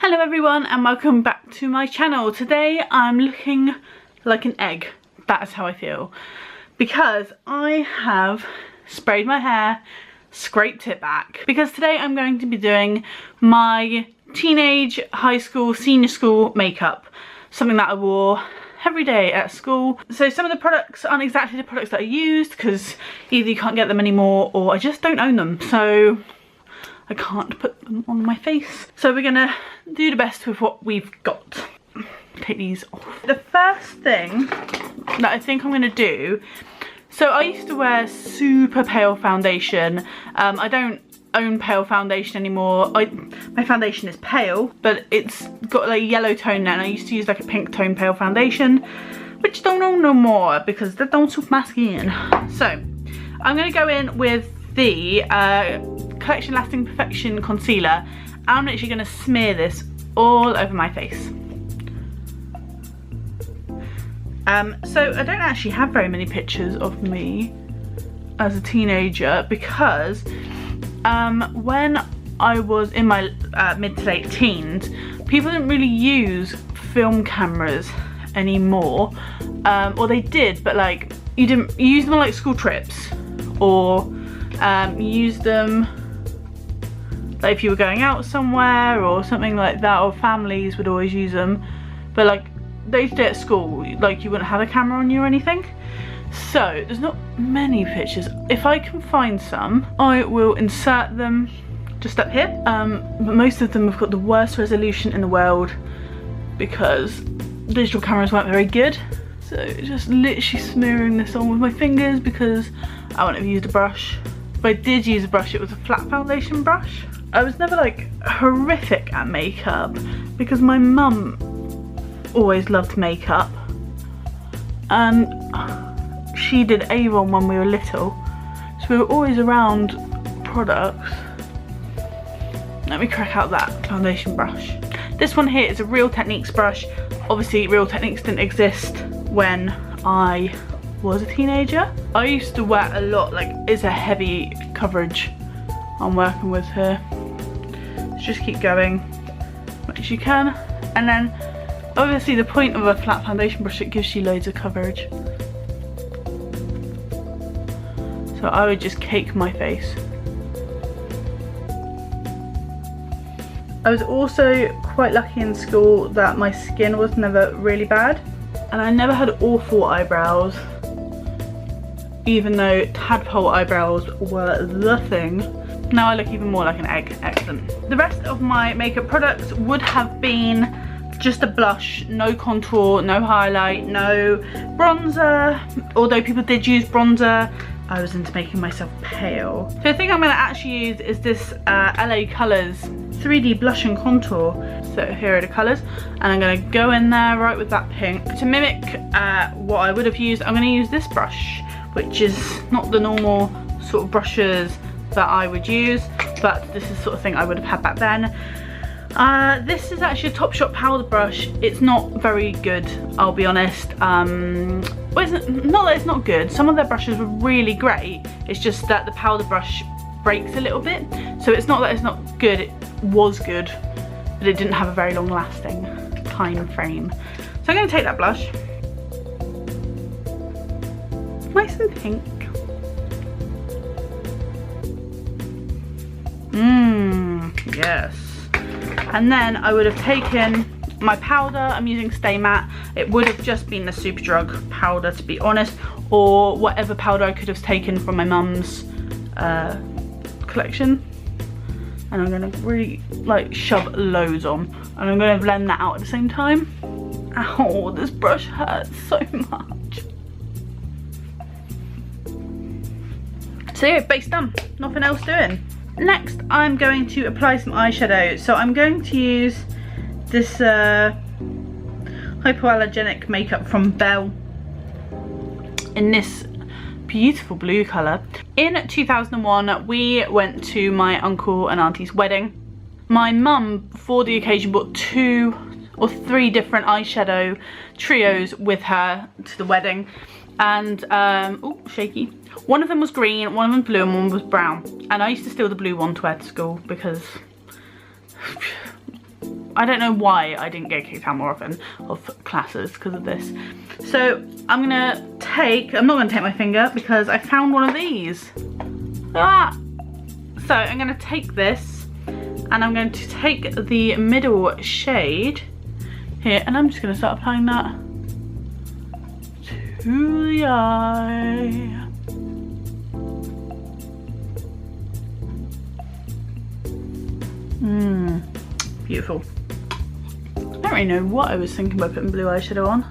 Hello everyone and welcome back to my channel. Today I'm looking like an egg. That is how I feel. Because I have sprayed my hair, scraped it back. Because today I'm going to be doing my teenage, high school, senior school makeup. Something that I wore every day at school. So some of the products aren't exactly the products that I used because either you can't get them anymore or I just don't own them. So I can't put them on my face. So we're gonna do the best with what we've got. Take these off. The first thing that I think I'm gonna do, so I used to wear super pale foundation. I don't own pale foundation anymore. My foundation is pale, but it's got like a yellow tone now, and I used to use like a pink tone pale foundation, which I don't own no more because that don't suit my skin. So I'm gonna go in with the Collection Lasting Perfection concealer. I'm literally going to smear this all over my face. So I don't actually have very many pictures of me as a teenager because when I was in my mid to late teens, people didn't really use film cameras anymore, or they did, but like you use them on like school trips, or you use them like if you were going out somewhere or something like that, or families would always use them, but like day to day at school, like you wouldn't have a camera on you or anything. So there's not many pictures. If I can find some, I will insert them just up here, but most of them have got the worst resolution in the world because digital cameras weren't very good. So just literally smearing this on with my fingers because I wouldn't have used a brush. If I did use a brush, it was a flat foundation brush. I was never like horrific at makeup because my mum always loved makeup, and she did Avon when we were little, so we were always around products. Let me crack out that foundation brush. This one here is a Real Techniques brush. Obviously Real Techniques didn't exist when I was a teenager. I used to wear a lot, like it's a heavy coverage I'm working with here. So just keep going as much as you can, and then obviously the point of a flat foundation brush, it gives you loads of coverage. So I would just cake my face. I was also quite lucky in school that my skin was never really bad, and I never had awful eyebrows, even though tadpole eyebrows were the thing. Now I look even more like an egg. Excellent. The rest of my makeup products would have been just a blush, no contour, no highlight, no bronzer, although people did use bronzer. I was into making myself pale. So the thing I'm going to actually use is this LA Colors 3D blush and contour. So here are the colours, and I'm going to go in there right with that pink. To mimic what I would have used, I'm going to use this brush, which is not the normal sort of brushes that I would use, but this is the sort of thing I would have had back then. This is actually a Topshop powder brush. It's not very good, I'll be honest. Well, it's not that it's not good. Some of their brushes were really great. It's just that the powder brush breaks a little bit. So it's not that it's not good, it was good, but it didn't have a very long lasting time frame. So I'm going to take that blush. Nice and pink. Yes. And then I would have taken my powder. I'm using Stay Matte. It would have just been the Superdrug powder, to be honest, or whatever powder I could have taken from my mum's collection. And I'm going to really like shove loads on, and I'm going to blend that out at the same time. Ow, this brush hurts so much. So yeah, base done. Nothing else doing. Next, I'm going to apply some eyeshadow. So I'm going to use this hypoallergenic makeup from Belle in this beautiful blue colour. In 2001, we went to my uncle and auntie's wedding. My mum, for the occasion, bought 2 or 3 different eyeshadow trios with her to the wedding. And, oh, shaky. One of them was green, one of them blue, and one was brown. And I used to steal the blue one to wear to school because I don't know why I didn't get kicked out more often of classes because of this. So I'm not gonna take my finger because I found one of these. Look at that. So I'm gonna take this and I'm going to take the middle shade here and I'm just gonna start applying that to the eye. Beautiful. I don't really know what I was thinking by putting blue eyeshadow on.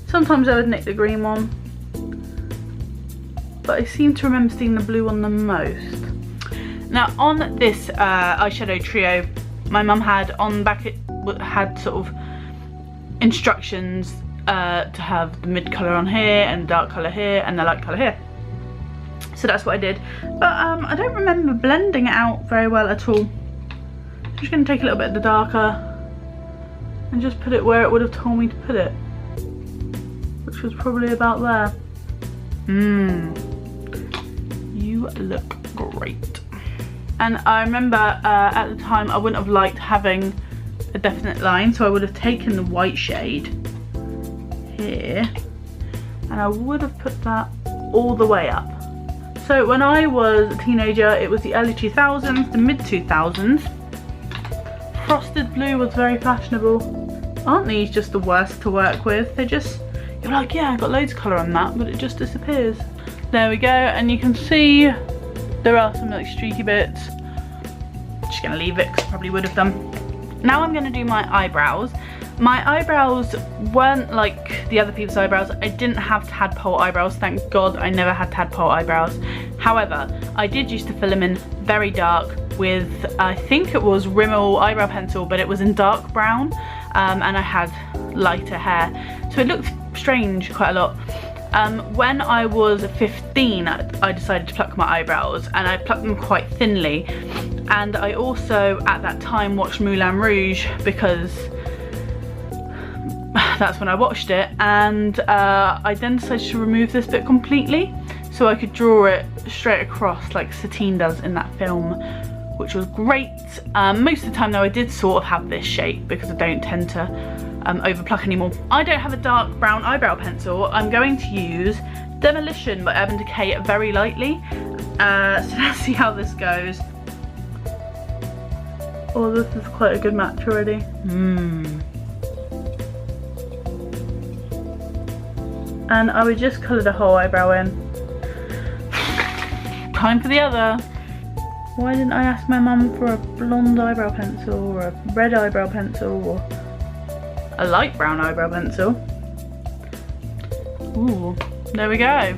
Sometimes I would nick the green one, but I seem to remember seeing the blue one the most. Now on this eyeshadow trio, my mum had on the back, it had sort of instructions to have the mid colour on here and dark colour here and the light colour here. So that's what I did, but I don't remember blending it out very well at all. I'm just going to take a little bit of the darker and just put it where it would have told me to put it, which was probably about there. You look great. And I remember at the time I wouldn't have liked having a definite line, so I would have taken the white shade here and I would have put that all the way up. So when I was a teenager, it was the early 2000s, the mid 2000s. Frosted blue was very fashionable. Aren't these just the worst to work with? They're just, you're like, yeah, I've got loads of colour on that, but it just disappears. There we go, and you can see there are some like streaky bits. Just gonna leave it because I probably would have done. Now I'm gonna do my eyebrows. My eyebrows weren't like the other people's eyebrows. I didn't have tadpole eyebrows, thank God I never had tadpole eyebrows. However, I did used to fill them in very dark with, I think it was Rimmel eyebrow pencil, but it was in dark brown, and I had lighter hair. So it looked strange quite a lot. When I was 15, I decided to pluck my eyebrows, and I plucked them quite thinly. And I also, at that time, watched Moulin Rouge because that's when I watched it, and I then decided to remove this bit completely so I could draw it straight across like Satine does in that film, which was great. Most of the time though I did sort of have this shape because I don't tend to over pluck anymore. I don't have a dark brown eyebrow pencil. I'm going to use Demolition by Urban Decay very lightly. So let's see how this goes. Oh, this is quite a good match already. And I would just colour the whole eyebrow in. Time for the other. Why didn't I ask my mum for a blonde eyebrow pencil or a red eyebrow pencil or a light brown eyebrow pencil? Ooh, there we go.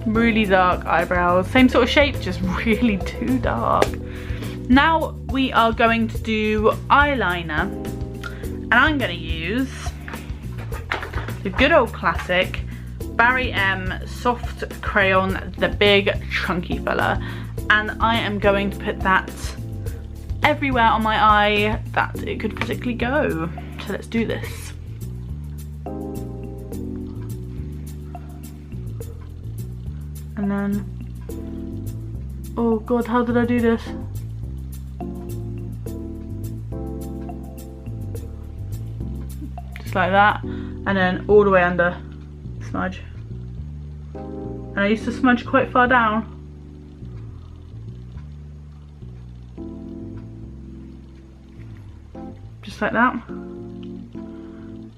Really dark eyebrows. Same sort of shape, just really too dark. Now we are going to do eyeliner. And I'm going to use the good old classic Barry M Soft Crayon, the big chunky fella. And I am going to put that everywhere on my eye that it could physically go. So let's do this. And then, oh God, how did I do this? Just like that, and then all the way under, smudge. And I used to smudge quite far down. Just like that.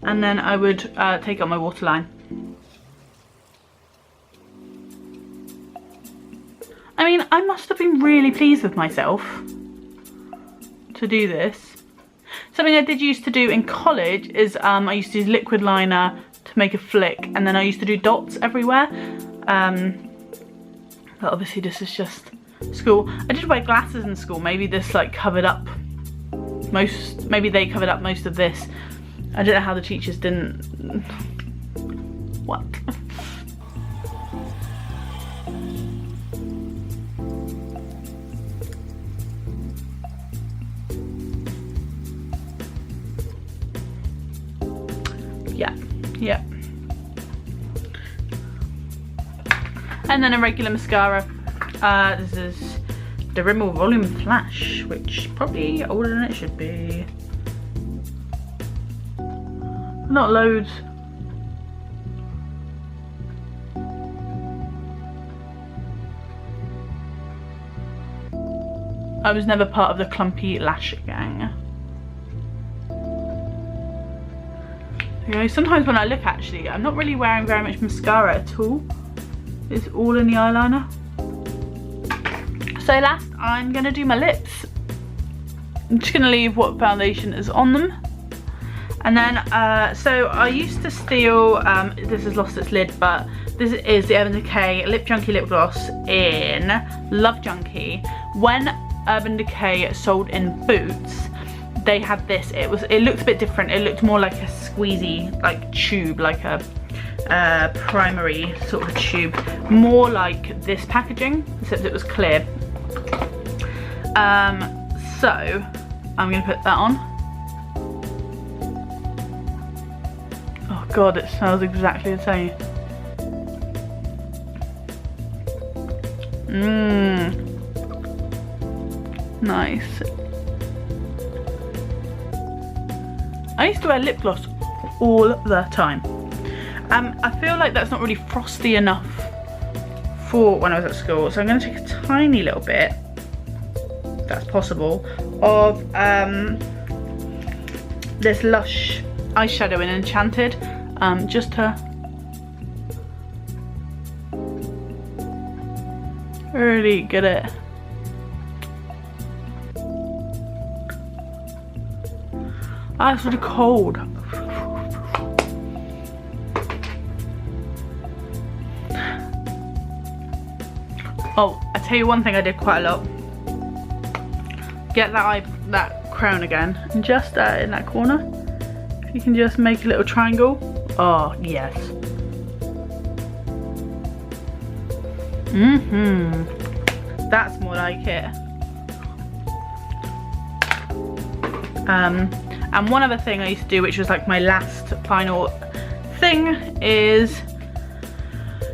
And then I would take out my waterline. I mean, I must have been really pleased with myself to do this. Something I did used to do in college is I used to use liquid liner to make a flick, and then I used to do dots everywhere. But obviously this is just school. I did wear glasses in school. Maybe this like covered up most, maybe they covered up most of this. I don't know how the teachers didn't. What? Yeah. And then a regular mascara. This is the Rimmel Volume Flash, which probably older than it should be. Not loads. I was never part of the clumpy lash gang. Okay, sometimes when I look, actually, I'm not really wearing very much mascara at all. It's all in the eyeliner. So last, I'm gonna do my lips. I'm just gonna leave what foundation is on them. And then, so I used to steal, this has lost its lid, but this is the Urban Decay Lip Junkie lip gloss in Love Junkie. When Urban Decay sold in Boots, they had this. It looked a bit different. It looked more like a squeezy, like tube, like a primary sort of tube, more like this packaging, except it was clear. So I'm gonna put that on. Oh god, it smells exactly the same. Nice. I used to wear lip gloss all the time. I feel like that's not really frosty enough for when I was at school, so I'm going to take a tiny little bit, if that's possible, of this Lush eyeshadow in Enchanted, just to really get it. Ah, it's really cold. Oh, I tell you one thing I did quite a lot. Get that crown again, and just in that corner, you can just make a little triangle. Oh yes. That's more like it. And one other thing I used to do, which was like my last final thing, is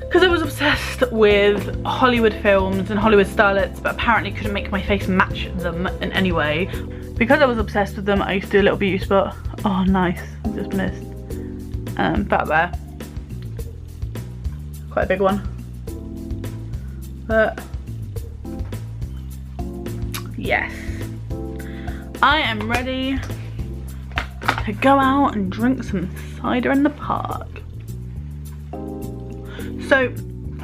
because I was obsessed with Hollywood films and Hollywood starlets, but apparently couldn't make my face match them in any way. Because I was obsessed with them, I used to do a little beauty spot. Oh nice, I just missed. About there. Quite a big one. But yes, I am ready to go out and drink some cider in the park. So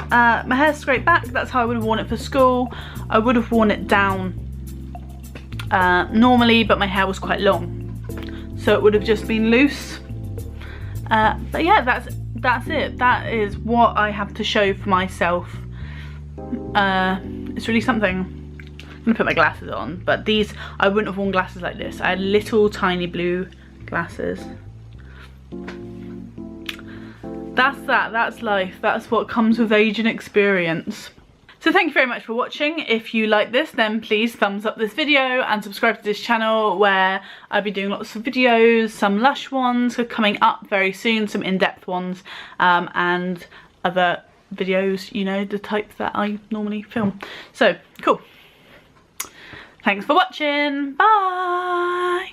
my hair's straight back. That's how I would have worn it for school. I would have worn it down normally, but my hair was quite long, so it would have just been loose. But yeah, that's it. That is what I have to show for myself. It's really something. I'm gonna put my glasses on, but these, I wouldn't have worn glasses like this. I had little tiny blue glasses. That's life. That's what comes with age and experience. So thank you very much for watching. If you like this, then please thumbs up this video and subscribe to this channel, where I'll be doing lots of videos, some Lush ones are coming up very soon, some in-depth ones, and other videos, you know, the type that I normally film. So cool. Thanks for watching. Bye.